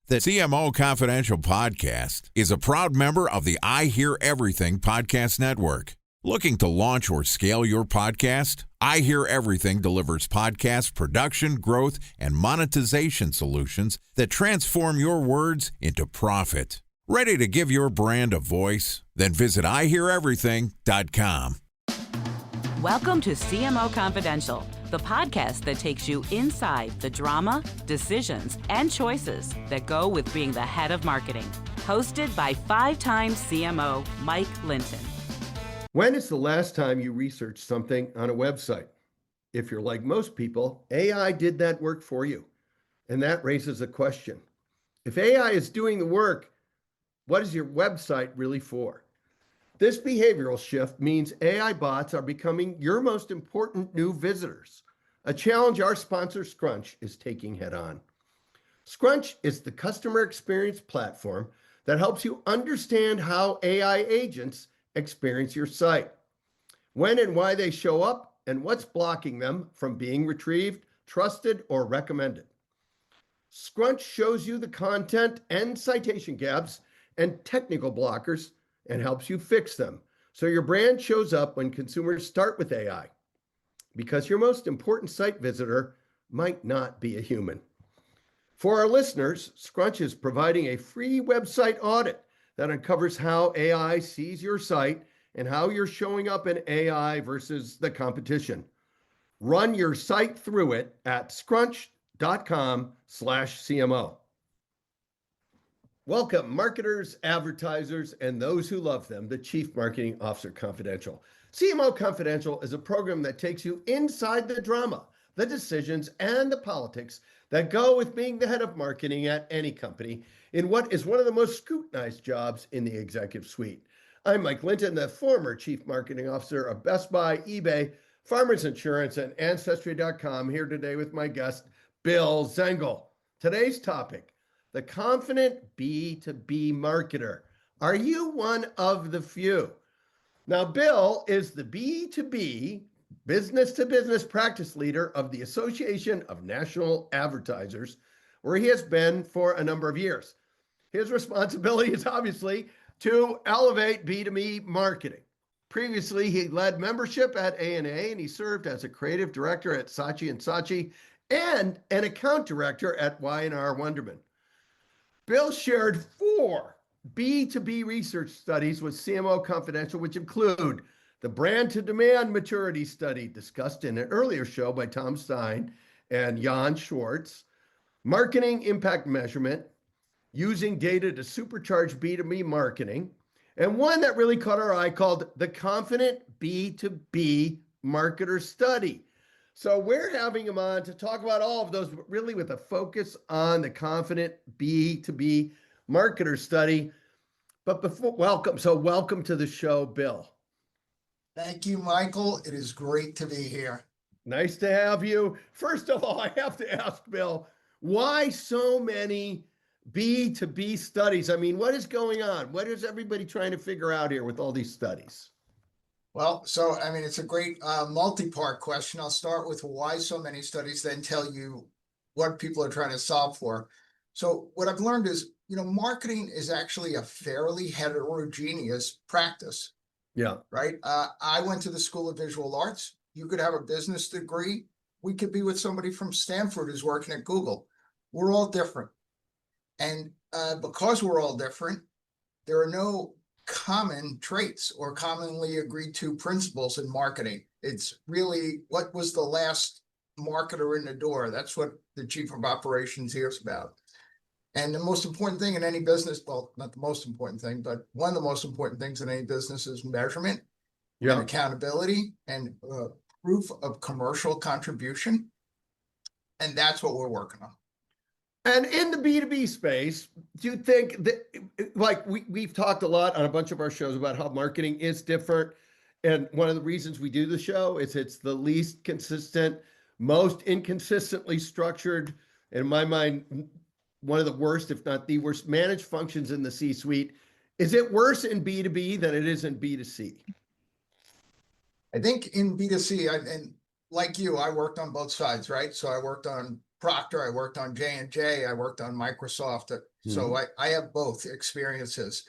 The CMO Confidential podcast is a proud member of the I Hear Everything podcast network. Looking to launch or scale your podcast? I Hear Everything delivers podcast production, growth, and monetization solutions that transform your words into profit. Ready to give your brand a voice? Then visit iheareverything.com. Welcome to CMO Confidential, the podcast that takes you inside the drama, decisions, and choices that go with being the head of marketing. Hosted by five-time CMO Mike Linton. When is the last time you researched something on a website? If you're like most people, AI did that work for you. And that raises a question. If AI is doing the work, what is your website really for? This behavioral shift means AI bots are becoming your most important new visitors, a challenge our sponsor Scrunch is taking head on. Scrunch is the customer experience platform that helps you understand how AI agents experience your site, when and why they show up, and what's blocking them from being retrieved, trusted, or recommended. Scrunch shows you the content and citation gaps and technical blockers and helps you fix them so your brand shows up when consumers start with AI, because your most important site visitor might not be a human. For our listeners, Scrunch is providing a free website audit that uncovers how AI sees your site and how you're showing up in AI versus the competition. Run your site through it at scrunch.com/CMO. Welcome, marketers, advertisers, and those who love them, the Chief Marketing Officer Confidential. CMO Confidential is a program that takes you inside the drama, the decisions, and the politics that go with being the head of marketing at any company in what is one of the most scrutinized jobs in the executive suite. I'm Mike Linton, the former Chief Marketing Officer of Best Buy, eBay, Farmers Insurance, and Ancestry.com, here today with my guest, Bill Zengel. Today's topic: the confident B2B marketer. Are you one of the few? Now, Bill is the B2B, business-to-business practice leader of the Association of National Advertisers, where he has been for a number of years. His responsibility is obviously to elevate B2B marketing. Previously, he led membership at A&A, and he served as a creative director at Saatchi & Saatchi and an account director at Y&R Wonderman. Bill shared 4 B2B research studies with CMO Confidential, which include the brand to demand maturity study discussed in an earlier show by Tom Stein and Jan Schwartz, marketing impact measurement, using data to supercharge B2B marketing, and one that really caught our eye called the Confident B2B Marketer Study. So we're having him on to talk about all of those, but really with a focus on the Confident B2B Marketer Study. But welcome to the show, Bill. Thank you, Michael. It is great to be here. Nice to have you. First of all, I have to ask, Bill, why so many B2B studies? I mean, what is going on? What is everybody trying to figure out here with all these studies? Well, it's a great multi-part question. I'll start with why so many studies, then tell you what people are trying to solve for. So what I've learned is, marketing is actually a fairly heterogeneous practice. Yeah. Right? I went to the School of Visual Arts. You could have a business degree. We could be with somebody from Stanford who's working at Google. We're all different. And because we're all different, there are no common traits or commonly agreed to principles in marketing. It's really what was the last marketer in the door. That's what the chief of operations hears about. And the most important thing in any business, well, not the most important thing, but one of the most important things in any business is measurement and accountability and proof of commercial contribution. And that's what we're working on. And in the B2B space, do you think that, like we've talked a lot on a bunch of our shows about how marketing is different. And one of the reasons we do the show is it's the least consistent, most inconsistently structured, in my mind, one of the worst, if not the worst, managed functions in the C-suite. Is it worse in B2B than it is in B2C? I think in B2C, and like you, I worked on both sides, right? So I worked on Procter, I worked on J&J, I worked on Microsoft. So I have both experiences.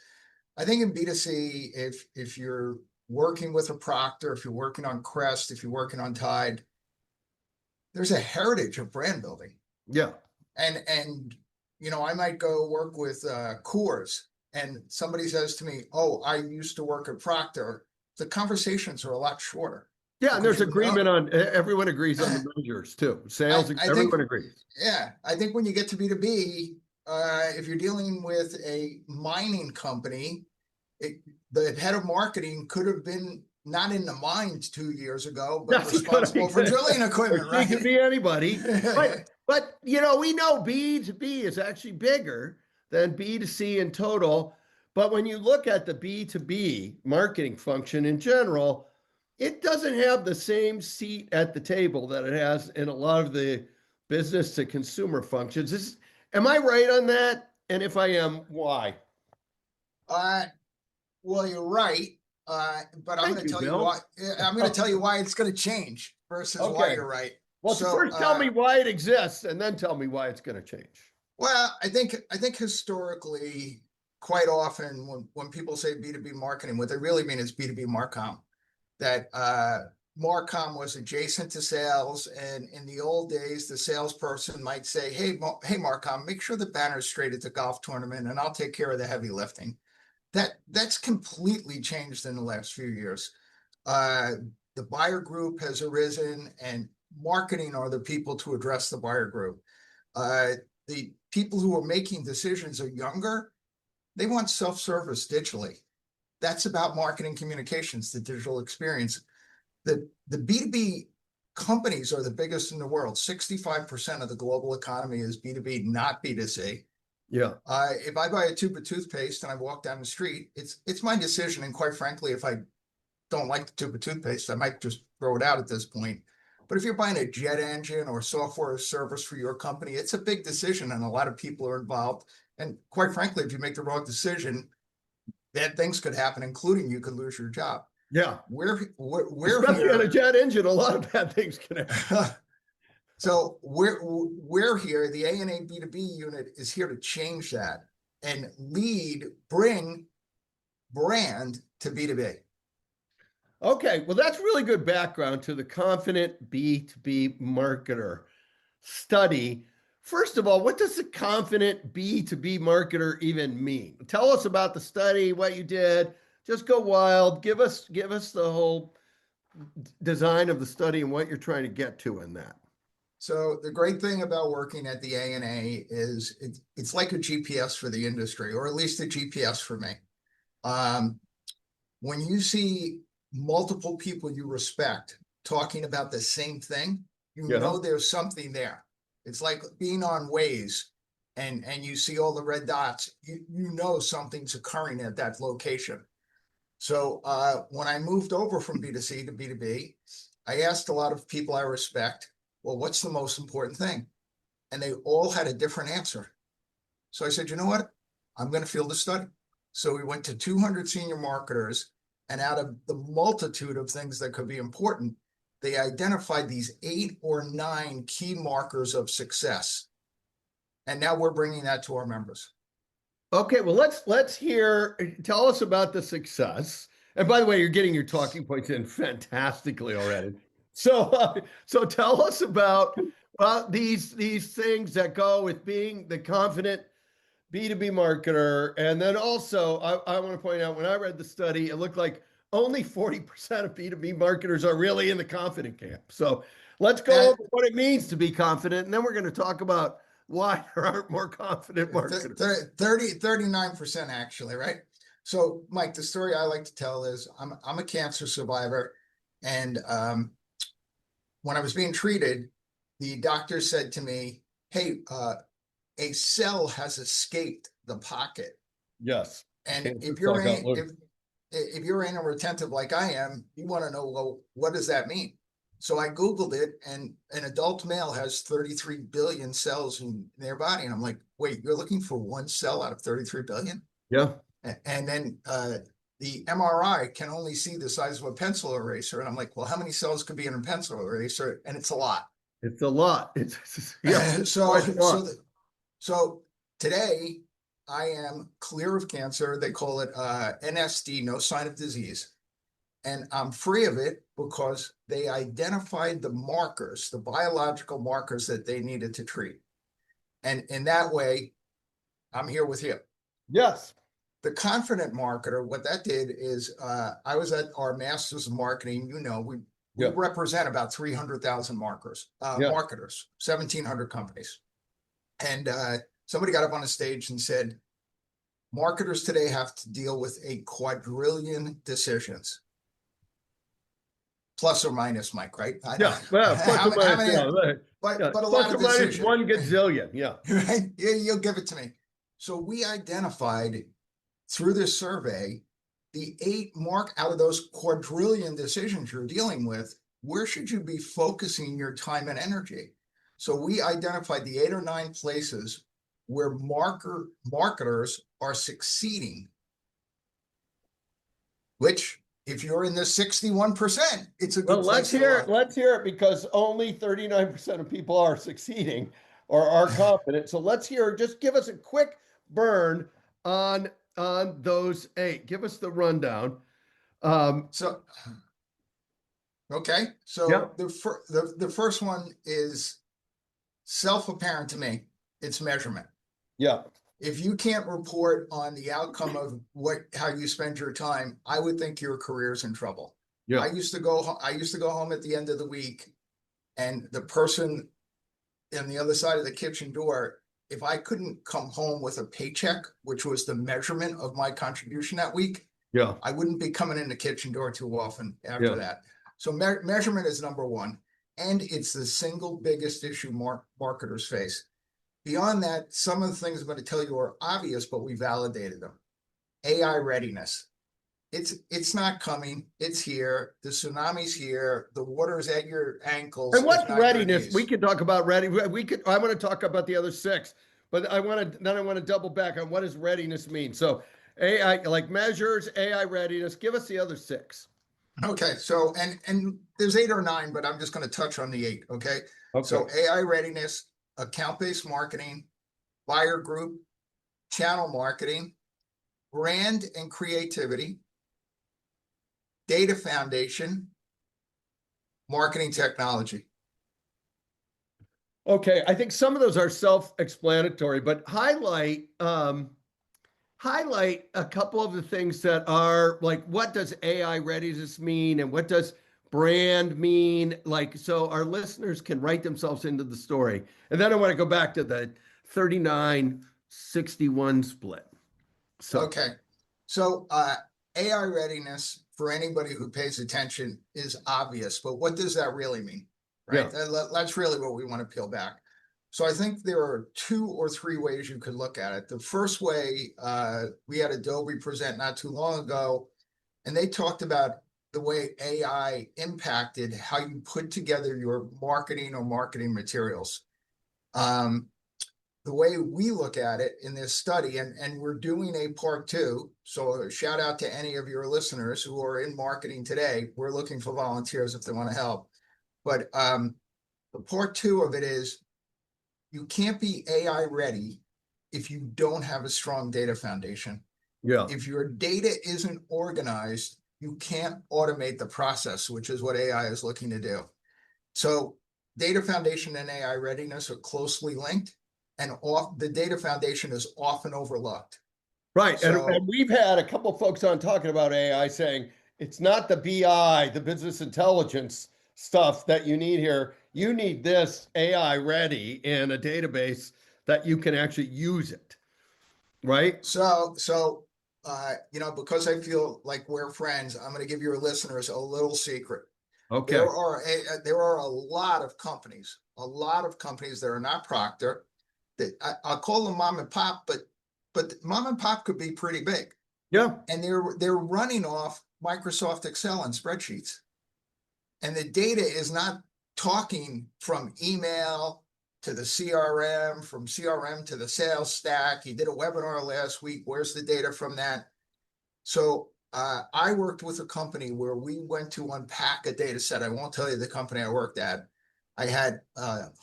I think in B2C, if you're working with a Procter, if you're working on Crest, if you're working on Tide, there's a heritage of brand building. Yeah. And I might go work with Coors, and somebody says to me, "Oh, I used to work at Procter." The conversations are a lot shorter. Yeah, and there's agreement on, everyone agrees on the measures too. Sales, everyone agrees. Yeah, I think when you get to B2B, if you're dealing with a mining company, the head of marketing could have been not in the mines 2 years ago, but responsible for drilling equipment, right? It could be anybody. But we know B2B is actually bigger than B2C in total. But when you look at the B2B marketing function in general, it doesn't have the same seat at the table that it has in a lot of the business to consumer functions. Am I right on that? And if I am, why? Well, you're right. But I'm going to tell you why. I'm going to tell you why it's going to change versus why you're right. Well, so first tell me why it exists, and then tell me why it's going to change. Well, I think historically, quite often when people say B2B marketing, what they really mean is B2B Marcom. That Marcom was adjacent to sales, and in the old days, the salesperson might say, "Hey, Marcom, make sure the banner's straight at the golf tournament, and I'll take care of the heavy lifting." That's completely changed in the last few years. The buyer group has arisen, and marketing are the people to address the buyer group. The people who are making decisions are younger. They want self-service digitally. That's about marketing communications, the digital experience. The B2B companies are the biggest in the world. 65% of the global economy is B2B, not B2C. Yeah. If I buy a tube of toothpaste and I walk down the street, it's my decision. And quite frankly, if I don't like the tube of toothpaste, I might just throw it out at this point. But if you're buying a jet engine or software or service for your company, it's a big decision, and a lot of people are involved. And quite frankly, if you make the wrong decision, bad things could happen, including you could lose your job. Yeah. We're especially here, on a jet engine, a lot of bad things can happen. So we're here. The A&A B2B unit is here to change that and bring brand to B2B. Okay, well, that's really good background to the Confident B2B Marketer study. First of all, what does the Confident B2B Marketer even mean? Tell us about the study, what you did. Just go wild. Give us the whole design of the study and what you're trying to get to in that. So the great thing about working at the A&A is it's like a GPS for the industry, or at least a GPS for me. When you see multiple people you respect talking about the same thing, you know there's something there. It's like being on Waze and you see all the red dots, you know something's occurring at that location. So when I moved over from B2C to B2B, I asked a lot of people I respect, well, what's the most important thing? And they all had a different answer. So I said, you know what? I'm going to field a study. So we went to 200 senior marketers, and out of the multitude of things that could be important, they identified these 8 or 9 key markers of success. And now we're bringing that to our members. Okay, well, let's hear, tell us about the success. And by the way, you're getting your talking points in fantastically already. So tell us about these things that go with being the confident B2B marketer. And then also, I want to point out, when I read the study, it looked like only 40% of B2B marketers are really in the confident camp. So let's go over what it means to be confident. And then we're going to talk about why there aren't more confident marketers. 39% actually, right? So Mike, the story I like to tell is I'm a cancer survivor. And when I was being treated, the doctor said to me, hey, a cell has escaped the pocket. Yes. And if you're anal retentive like I am, you want to know, well, what does that mean? So I Googled it, and an adult male has 33 billion cells in their body. And I'm like, wait, you're looking for one cell out of 33 billion? Yeah. And then the MRI can only see the size of a pencil eraser. And I'm like, well, how many cells could be in a pencil eraser? And it's a lot. It's a lot. Yeah, So, quite a lot. so today I am clear of cancer. They call it NSD, no sign of disease. And I'm free of it because they identified the markers, the biological markers that they needed to treat. And in that way, I'm here with you. Yes. The Confident Marketer, what that did is I was at our Masters of Marketing. We Yeah. represent about 300,000 marketers, 1,700 companies. And somebody got up on a stage and said, marketers today have to deal with a quadrillion decisions. Plus or minus, Mike, right? Yeah, well, plus or minus, but a plus lot or of minus decisions. 1 gazillion, yeah. Right? Yeah, you'll give it to me. So we identified through this survey the 8 out of those quadrillion decisions you're dealing with, where should you be focusing your time and energy? So we identified the 8 or 9 places where marketers are succeeding, which if you're in the 61%, it's a good place to look. Let's hear it, because only 39% of people are succeeding or are confident. So let's hear, just give us a quick burn on those 8. Give us the rundown. So Yeah. the first one is self-apparent to me. It's measurement. Yeah. If you can't report on the outcome of how you spend your time, I would think your career's in trouble. Yeah. I used to go home at the end of the week, and the person on the other side of the kitchen door, if I couldn't come home with a paycheck, which was the measurement of my contribution that week, Yeah. I wouldn't be coming in the kitchen door too often after that. So measurement is number one, and it's the single biggest issue marketers face. Beyond that, some of the things I'm going to tell you are obvious, but we validated them. AI readiness. It's not coming. It's here. The tsunami's here. The water's at your ankles. And what's readiness? We could talk about ready. I want to talk about the other 6, but I want to double back on what does readiness mean. So AI, like measures, AI readiness. Give us the other 6. Okay. So, and there's 8 or 9, but I'm just going to touch on the 8. Okay. So AI readiness, account-based marketing, buyer group, channel marketing, brand and creativity, data foundation, marketing technology. Okay, I think some of those are self-explanatory, but highlight a couple of the things that are like, what does AI readiness mean, and what does brand mean? Like, so our listeners can write themselves into the story. And then I want to go back to the 39-61 split. So okay, so AI readiness, for anybody who pays attention, is obvious, but what does that really mean? Right? Yeah. That's really what we want to peel back. So I think there are 2 or 3 ways you could look at it. The first way, we had Adobe present not too long ago, and they talked about the way AI impacted how you put together your marketing or marketing materials. The way we look at it in this study, and we're doing a part 2, so a shout out to any of your listeners who are in marketing today. We're looking for volunteers if they want to help. But the part 2 of it is, you can't be AI ready if you don't have a strong data foundation. Yeah. If your data isn't organized, you can't automate the process, which is what AI is looking to do. So data foundation and AI readiness are closely linked, and the data foundation is often overlooked. Right. So, and we've had a couple of folks on talking about AI saying it's not the BI, the business intelligence stuff that you need here. You need this AI ready in a database that you can actually use it. Right. So because I feel like we're friends, I'm going to give your listeners a little secret. Okay. There are a lot of companies that are not Procter, that I'll call them mom and pop, but mom and pop could be pretty big. Yeah. And they're running off Microsoft Excel and spreadsheets. And the data is not talking from email to the CRM, from CRM to the sales stack. You did a webinar last week. Where's the data from that? So I worked with a company where we went to unpack a data set. I won't tell you the company I worked at. I had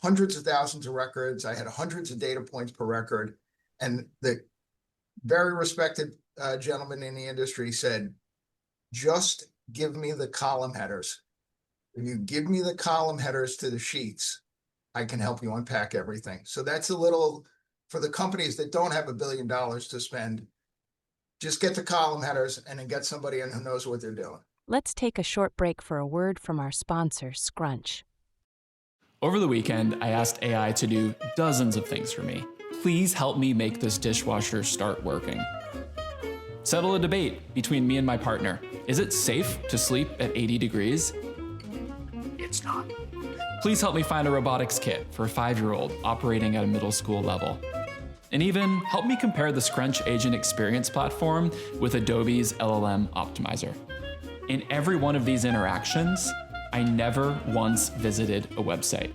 hundreds of thousands of records. I had hundreds of data points per record. And the very respected gentleman in the industry said, just give me the column headers. If you give me the column headers to the sheets, I can help you unpack everything. So that's a little, for the companies that don't have $1 billion to spend, just get the column headers and then get somebody in who knows what they're doing. Let's take a short break for a word from our sponsor, Scrunch. Over the weekend, I asked AI to do dozens of things for me. Please help me make this dishwasher start working. Settle a debate between me and my partner. Is it safe to sleep at 80 degrees? It's not. Please help me find a robotics kit for a 5-year-old operating at a middle school level. And even help me compare the Scrunch Agent Experience platform with Adobe's LLM Optimizer. In every one of these interactions, I never once visited a website.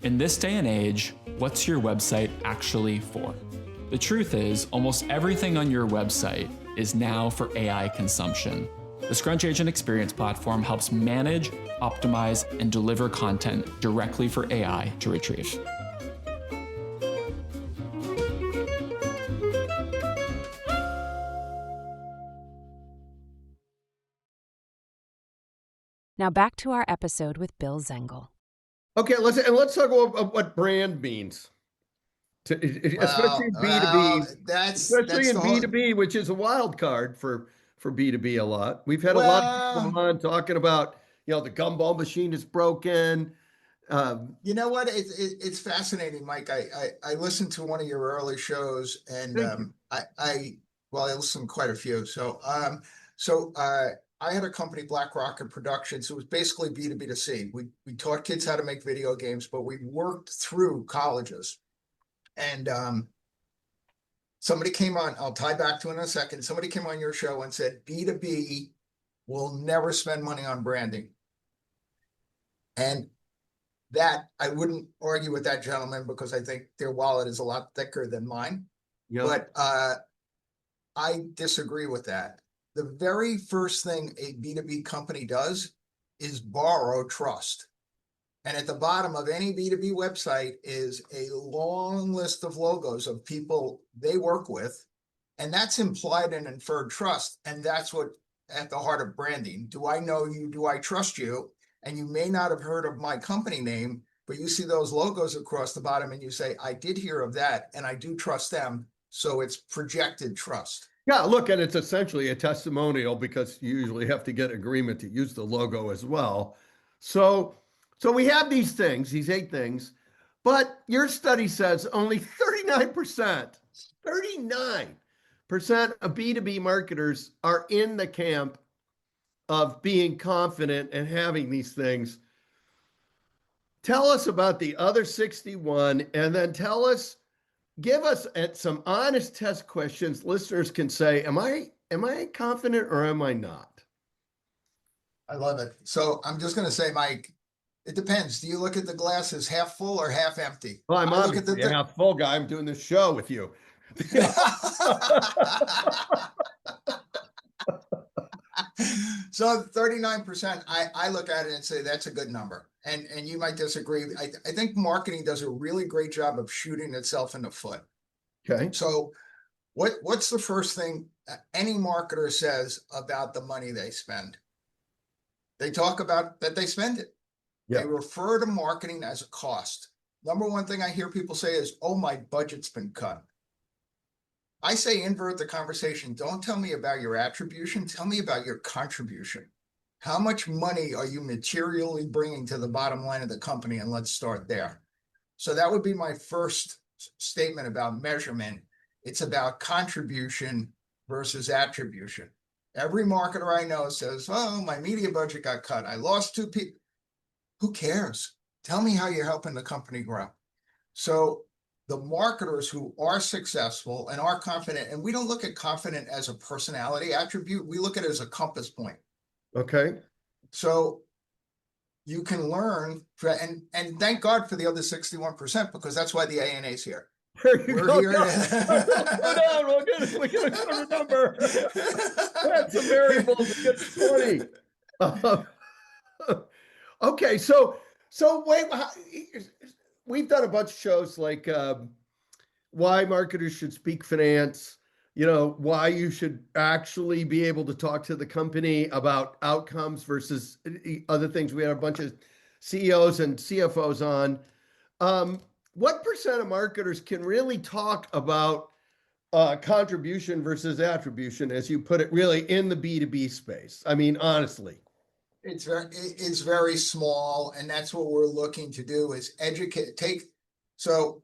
In this day and age, what's your website actually for? The truth is, almost everything on your website is now for AI consumption. The Scrunch Agent Experience platform helps manage, optimize, and deliver content directly for AI to retrieve. Now back to our episode with Bill Zengel. Okay, let's talk about what brand means. Especially B2B. Especially in B2B, which is a wild card for B2B a lot. We've had a lot of people on talking about, the gumball machine is broken. You know what? It's fascinating, Mike. I listened to one of your early shows, and I listened to quite a few. So I had a company, Black Rocket Productions. It was basically B2B2C. We taught kids how to make video games, but we worked through colleges. And somebody came on, I'll tie back to it in a second. Somebody came on your show and said, B2B will never spend money on branding. And that, I wouldn't argue with that gentleman because I think their wallet is a lot thicker than mine. Yep. But I disagree with that. The very first thing a B2B company does is borrow trust. And at the bottom of any B2B website is a long list of logos of people they work with. And that's implied and inferred trust. And that's what at the heart of branding. Do I know you? Do I trust you? And you may not have heard of my company name, but you see those logos across the bottom and you say, I did hear of that and I do trust them. So it's projected trust. Yeah, look, and it's essentially a testimonial because you usually have to get agreement to use the logo as well. So we have these things, these 8 things, but your study says only 39% of B2B marketers are in the camp of being confident and having these things. Tell us about the other 61 and then give us some honest test questions. Listeners can say, am I confident or am I not? I love it. So I'm just going to say, Mike, it depends. Do you look at the glass as half full or half empty? Well, I'm obviously a half full guy. I'm doing this show with you. So 39%, I look at it and say that's a good number. And you might disagree. I think marketing does a really great job of shooting itself in the foot. Okay. So what's the first thing any marketer says about the money they spend? They talk about that they spend it. Yeah. They refer to marketing as a cost. Number one thing I hear people say is, oh, my budget's been cut. I say invert the conversation. Don't tell me about your attribution. Tell me about your contribution. How much money are you materially bringing to the bottom line of the company? And let's start there. So that would be my first statement about measurement. It's about contribution versus attribution. Every marketer I know says, oh, my media budget got cut. I lost 2 people. Who cares? Tell me how you're helping the company grow. So the marketers who are successful and are confident, and we don't look at confident as a personality attribute, we look at it as a compass point. Okay. So you can learn, and thank God for the other 61%, because that's why the ANA is here. We're here. Go down. We'll get a number. That's a variable to get to 20. Okay, so So wait, we've done a bunch of shows like why marketers should speak finance, why you should actually be able to talk to the company about outcomes versus other things. We had a bunch of CEOs and CFOs on. What percent of marketers can really talk about contribution versus attribution, as you put it, really in the B2B space? I mean, honestly. It's very small, and that's what we're looking to do is educate. So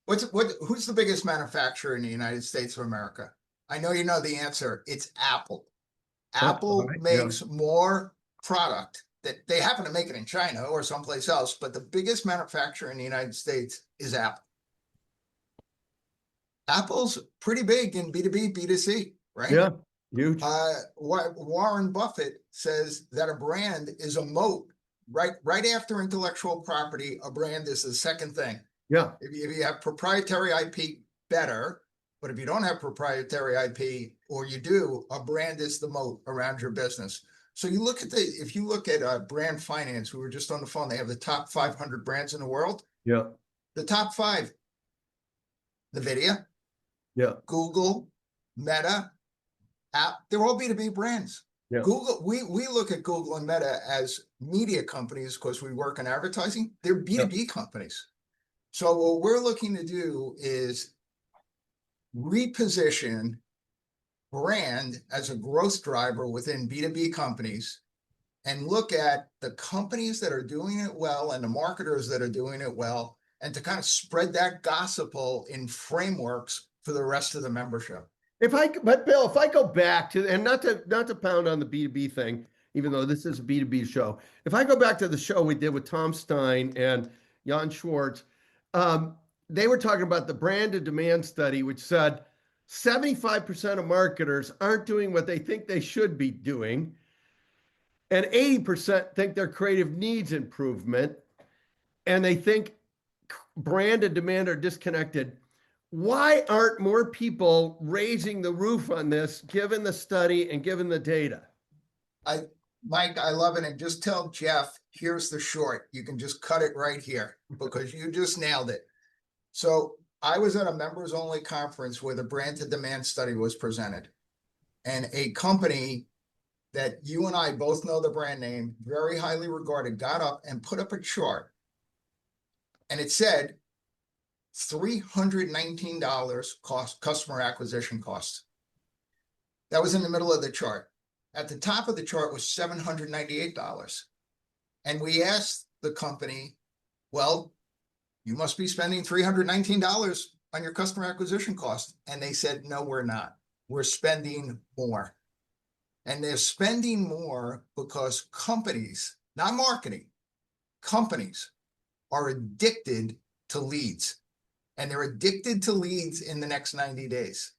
who's the biggest manufacturer in the United States of America? I know you know the answer. It's Apple. Apple right, makes more product that they happen to make it in China or someplace else, but the biggest manufacturer in the United States is Apple. Apple's pretty big in B2B, B2C, right? Yeah, huge. Warren Buffett says that a brand is a moat. Right after intellectual property, a brand is the second thing. Yeah. If you have proprietary IP, better. But if you don't have proprietary IP, or you do, a brand is the moat around your business. So if you look at brand finance, we were just on the phone, they have the top 500 brands in the world. Yeah. The top 5, NVIDIA, Yeah. Google, Meta, App, they're all B2B brands. Yeah. Google, we look at Google and Meta as media companies because we work in advertising. They're B2B companies. So what we're looking to do is reposition brand as a growth driver within B2B companies and look at the companies that are doing it well and the marketers that are doing it well, and to kind of spread that gospel in frameworks for the rest of the membership. But Bill, if I go back to, and not to pound on the B2B thing, even though this is a B2B show, if I go back to the show we did with Tom Stein and Jan Schwartz, they were talking about the brand and demand study, which said 75% of marketers aren't doing what they think they should be doing, and 80% think their creative needs improvement, and they think brand and demand are disconnected. Why aren't more people raising the roof on this, given the study and given the data? Mike, I love it. And just tell Jeff, here's the short. You can just cut it right here because you just nailed it. So I was at a members only conference where the brand to demand study was presented. And a company that you and I both know the brand name, very highly regarded, got up and put up a chart. And it said $319 customer acquisition cost. That was in the middle of the chart. At the top of the chart was $798. And we asked the company, well, you must be spending $319 on your customer acquisition cost. And they said, no, we're not. We're spending more. And they're spending more because companies, not marketing, companies are addicted to leads. And they're addicted to leads in the next 90 days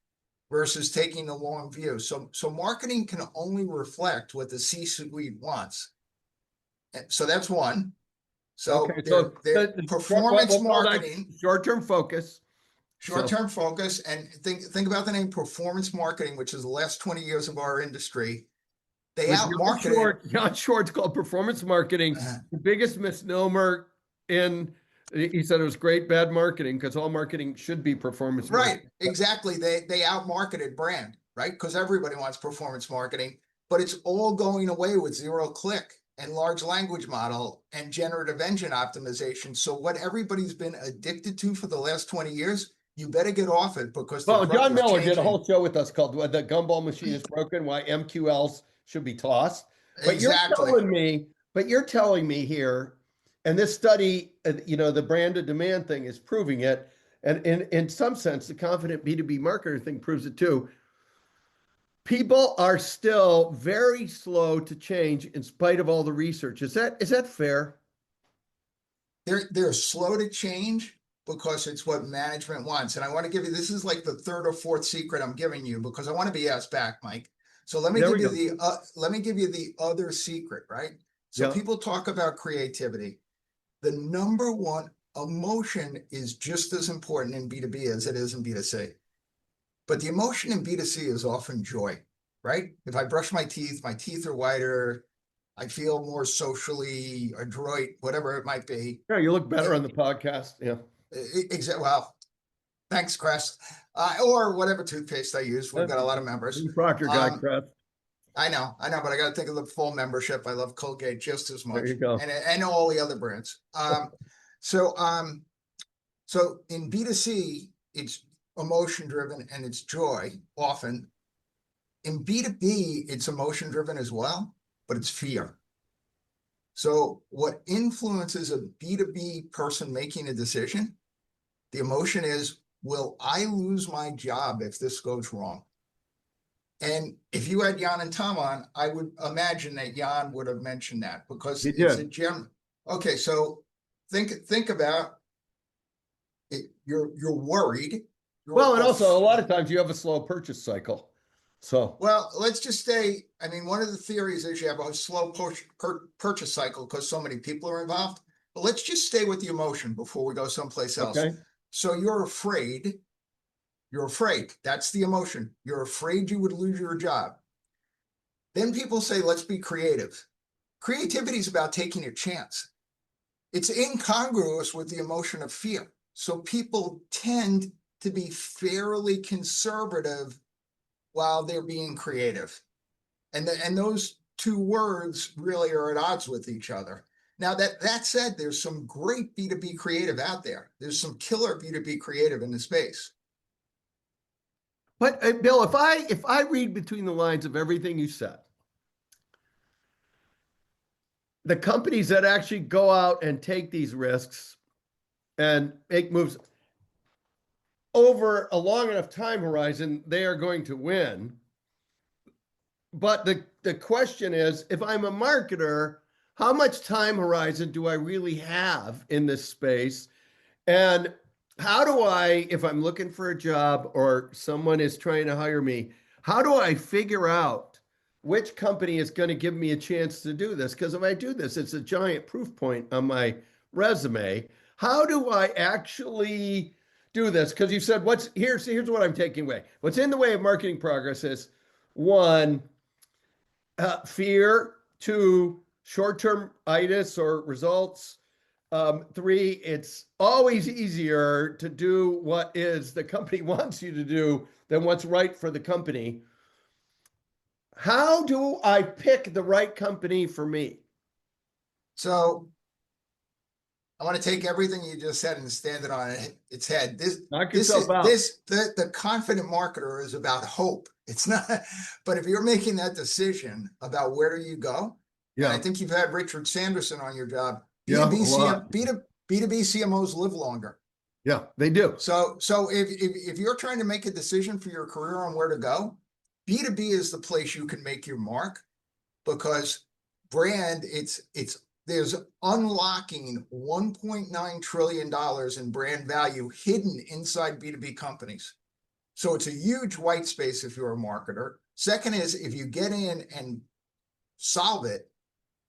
versus taking a long view. So marketing can only reflect what the C-suite wants. And so that's one. So, Okay, they're performance marketing, short-term focus. Short-term focus, and think about the name performance marketing, which is the last 20 years of our industry. They outmarket. Jan Schwartz called performance marketing the biggest misnomer in. He said it was great bad marketing because all marketing should be performance marketing. Right, exactly. They outmarketed brand, right? Because everybody wants performance marketing, but it's all going away with zero-click and large language model and generative engine optimization. So what everybody's been addicted to for the last 20 years, you better get off it because John Miller did a whole show with us called "The Gumball Machine is Broken: Why MQLs Should Be Tossed." But exactly. you're telling me here, and this study, the brand and demand thing is proving it, and in some sense, the Confident B2B Marketer thing proves it too. People are still very slow to change in spite of all the research. Is that fair? They're slow to change because it's what management wants. And I want to give you, this is like the third or fourth secret I'm giving you because I want to be asked back, Mike. So let me give you the other secret, right? So people talk about creativity. The number one emotion is just as important in B2B as it is in B2C. But the emotion in B2C is often joy, right? If I brush my teeth are whiter, I feel more socially adroit, whatever it might be. Yeah, you look better on the podcast. Yeah. Exactly. Well, thanks, Crest. Or whatever toothpaste I use. We've got a lot of members. Proctor guy, Crest. I know, but I got to think of the full membership. I love Colgate just as much. There you go. And all the other brands. So in B2C, it's emotion driven and it's joy often. In B2B, it's emotion driven as well, but it's fear. So what influences a B2B person making a decision? The emotion is, will I lose my job if this goes wrong? And if you had Jan and Tom on, I would imagine that Jan would have mentioned that because it's a gem. Okay, so think about it. You're worried. Well, and also a lot of times you have a slow purchase cycle. So, well, let's just say, I mean, one of the theories is you have a slow purchase cycle because so many people are involved. But let's just stay with the emotion before we go someplace else. okay. So you're afraid. You're afraid. That's the emotion. You're afraid you would lose your job. Then people say, let's be creative. Creativity is about taking a chance. It's incongruous with the emotion of fear. So people tend to be fairly conservative while they're being creative. And those two words really are at odds with each other. Now, that said, there's some great B2B creative out there. There's some killer B2B creative in the space. But Bill, if I read between the lines of everything you said, the companies that actually go out and take these risks and make moves over a long enough time horizon, they are going to win. But the question is, if I'm a marketer, how much time horizon do I really have in this space? And how do I, if I'm looking for a job or someone is trying to hire me, how do I figure out which company is going to give me a chance to do this? Because if I do this, it's a giant proof point on my resume. How do I actually do this? Because you said, here's what I'm taking away. What's in the way of marketing progress is 1, fear, 2, short-term itis or results. 3, it's always easier to do what is the company wants you to do than what's right for the company. How do I pick the right company for me? So I want to take everything you just said and stand it on its head. The confident marketer is about hope. It's not, but if you're making that decision about where do you go, and I think you've had Richard Sanderson on your job. B2B CMOs live longer. Yeah, they do. So if you're trying to make a decision for your career on where to go, B2B is the place you can make your mark, because brand, there's unlocking $1.9 trillion in brand value hidden inside B2B companies. So it's a huge white space if you're a marketer. Second is, if you get in and solve it,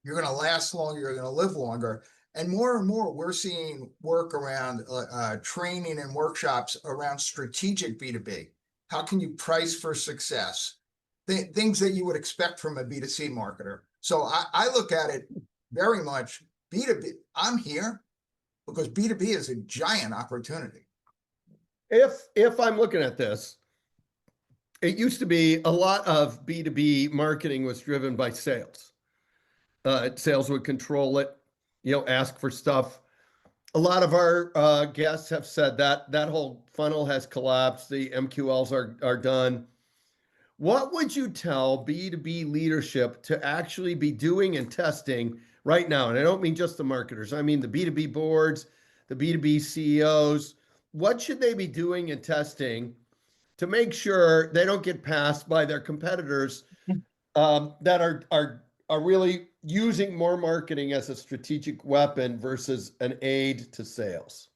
you're going to last longer, you're going to live longer. And more, we're seeing work around training and workshops around strategic B2B. How can you price for success? Things that you would expect from a B2C marketer. So I look at it very much B2B. I'm here because B2B is a giant opportunity. If I'm looking at this, it used to be a lot of B2B marketing was driven by sales. Sales would control it, ask for stuff. A lot of our guests have said that whole funnel has collapsed. The MQLs are done. What would you tell B2B leadership to actually be doing and testing right now? And I don't mean just the marketers. I mean the B2B boards, the B2B CEOs. What should they be doing and testing to make sure they don't get passed by their competitors that are really using more marketing as a strategic weapon versus an aid to sales?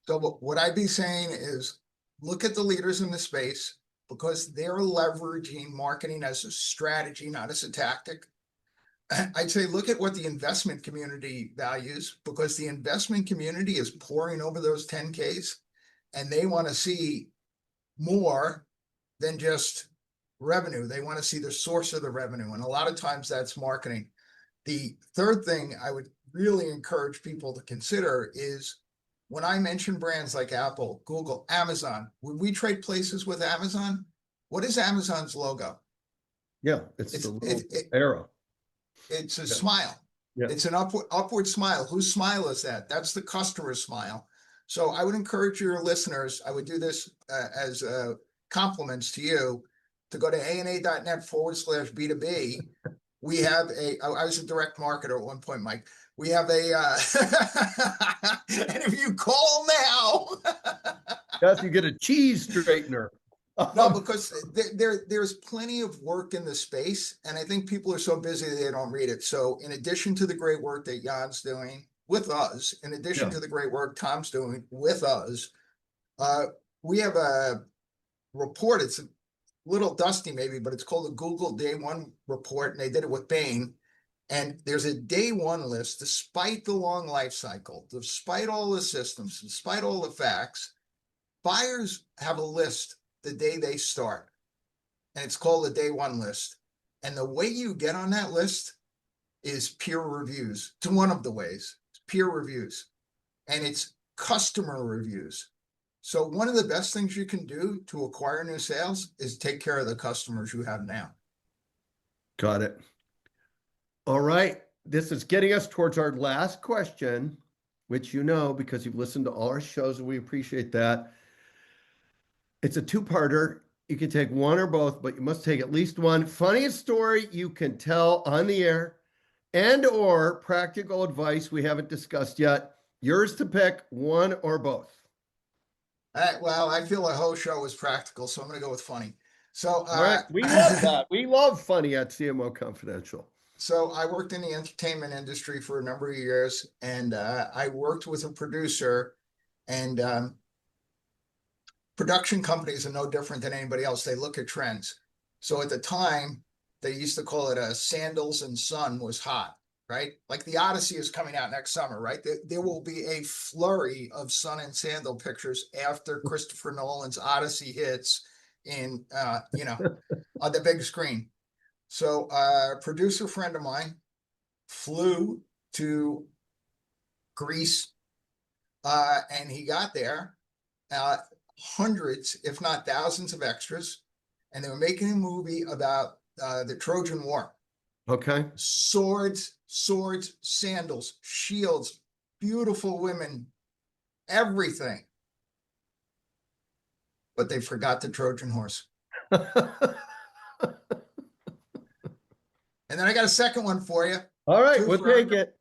So what I'd be saying is look at the leaders in the space, because they're leveraging marketing as a strategy, not as a tactic. I'd say look at what the investment community values, because the investment community is pouring over those 10Ks and they want to see more than just revenue. They want to see the source of the revenue. And a lot of times that's marketing. The third thing I would really encourage people to consider is when I mention brands like Apple, Google, Amazon, when we trade places with Amazon, what is Amazon's logo? Yeah, it's the little arrow. It's a smile. Yeah. It's an upward smile. Whose smile is that? That's the customer's smile. So I would encourage your listeners, I would do this as compliments to you, to go to ana.net/B2B. We have I was a direct marketer at one point, Mike. We have and if you call now. Yes, you get a cheese straightener. No, because there's plenty of work in the space, and I think people are so busy they don't read it. So in addition to the great work that Jan's doing with us, in addition to the great work Tom's doing with us, we have a report. It's a little dusty maybe, but it's called the Google Day One Report, and they did it with Bain. And there's a day one list, despite the long life cycle, despite all the systems, despite all the facts, buyers have a list the day they start, and it's called the day one list. And the way you get on that list is peer reviews. It's one of the ways, peer reviews, and it's customer reviews. So one of the best things you can do to acquire new sales is take care of the customers you have now. Got it. All right. This is getting us towards our last question, which you know because you've listened to all our shows, and we appreciate that. It's a two-parter. You can take one or both, but you must take at least one. Funniest story you can tell on the air and or practical advice we haven't discussed yet. Yours to pick, one or both. Well, I feel the whole show was practical, so I'm going to go with funny. So, all right. We love that. We love funny at CMO Confidential. So I worked in the entertainment industry for a number of years, and I worked with a producer, and production companies are no different than anybody else. They look at trends. So at the time, they used to call it a sandals and sun was hot, right? Like the Odyssey is coming out next summer, right? There will be a flurry of sun and sandal pictures after Christopher Nolan's Odyssey hits in, on the big screen. So a producer friend of mine flew to Greece, and he got there, hundreds, if not thousands of extras, and they were making a movie about the Trojan War. Okay. Swords, sandals, shields, beautiful women, everything. But they forgot the Trojan horse. And then I got a second one for you. All right, we'll take it.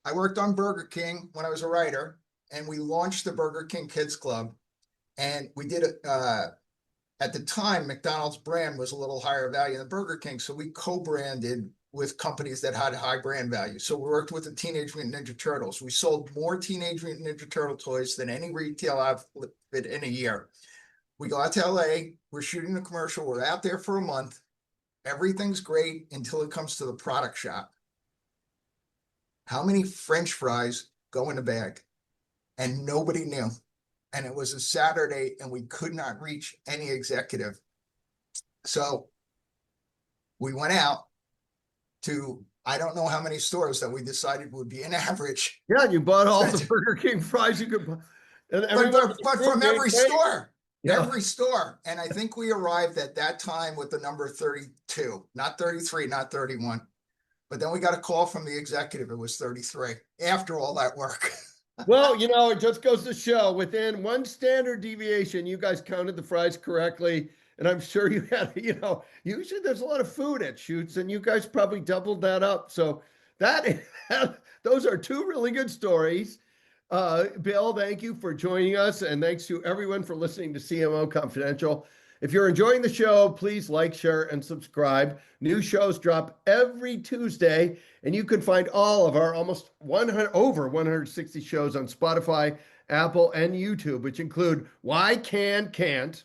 I worked on Burger King when I was a writer, and we launched the Burger King Kids Club. And we did it, at the time, McDonald's brand was a little higher value than Burger King. So we co-branded with companies that had high brand value. So we worked with the Teenage Mutant Ninja Turtles. We sold more Teenage Mutant Ninja Turtle toys than any retail outlet in a year. We go out to LA, we're shooting the commercial, we're out there for a month. Everything's great until it comes to the product shop. How many French fries go in a bag? And nobody knew. And it was a Saturday, and we could not reach any executive. So we went out to, I don't know how many stores that we decided would be an average. Yeah, you bought all the Burger King fries you could buy. But from every store. Yeah. Every store. And I think we arrived at that time with the number 32, not 33, not 31. But then we got a call from the executive. It was 33 after all that work. Well, it just goes to show within one standard deviation, you guys counted the fries correctly. And I'm sure you had, usually there's a lot of food at shoots, and you guys probably doubled that up. So those are two really good stories. Bill, thank you for joining us, and thanks to everyone for listening to CMO Confidential. If you're enjoying the show, please like, share, and subscribe. New shows drop every Tuesday, and you can find all of our over 160 shows on Spotify, Apple, and YouTube, which include Why Can't,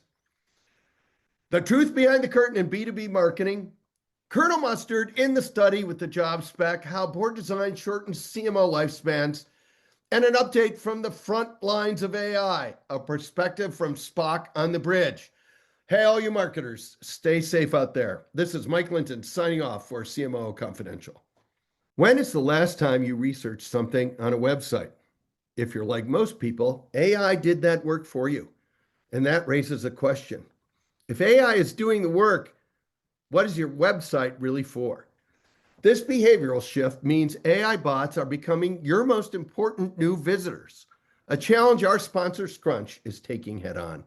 The Truth Behind the Curtain in B2B Marketing, Colonel Mustard in the Study with the Job Spec, How Board Design Shortens CMO Lifespans, and an update from the front lines of AI, a perspective from Spock on the Bridge. Hey, all you marketers, stay safe out there. This is Mike Linton signing off for CMO Confidential. When is the last time you researched something on a website? If you're like most people, AI did that work for you. And that raises a question. If AI is doing the work, what is your website really for? This behavioral shift means AI bots are becoming your most important new visitors, a challenge our sponsor Scrunch is taking head on.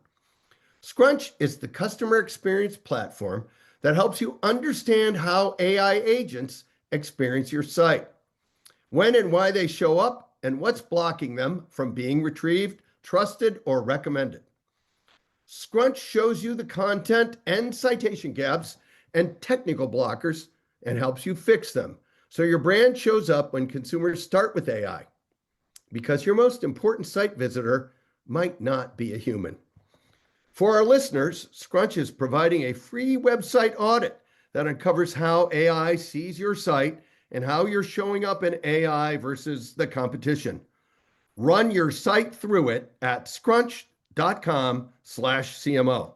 Scrunch is the customer experience platform that helps you understand how AI agents experience your site, when and why they show up, and what's blocking them from being retrieved, trusted, or recommended. Scrunch shows you the content and citation gaps and technical blockers and helps you fix them so your brand shows up when consumers start with AI, because your most important site visitor might not be a human. For our listeners, Scrunch is providing a free website audit that uncovers how AI sees your site and how you're showing up in AI versus the competition. Run your site through it at scrunch.com/CMO.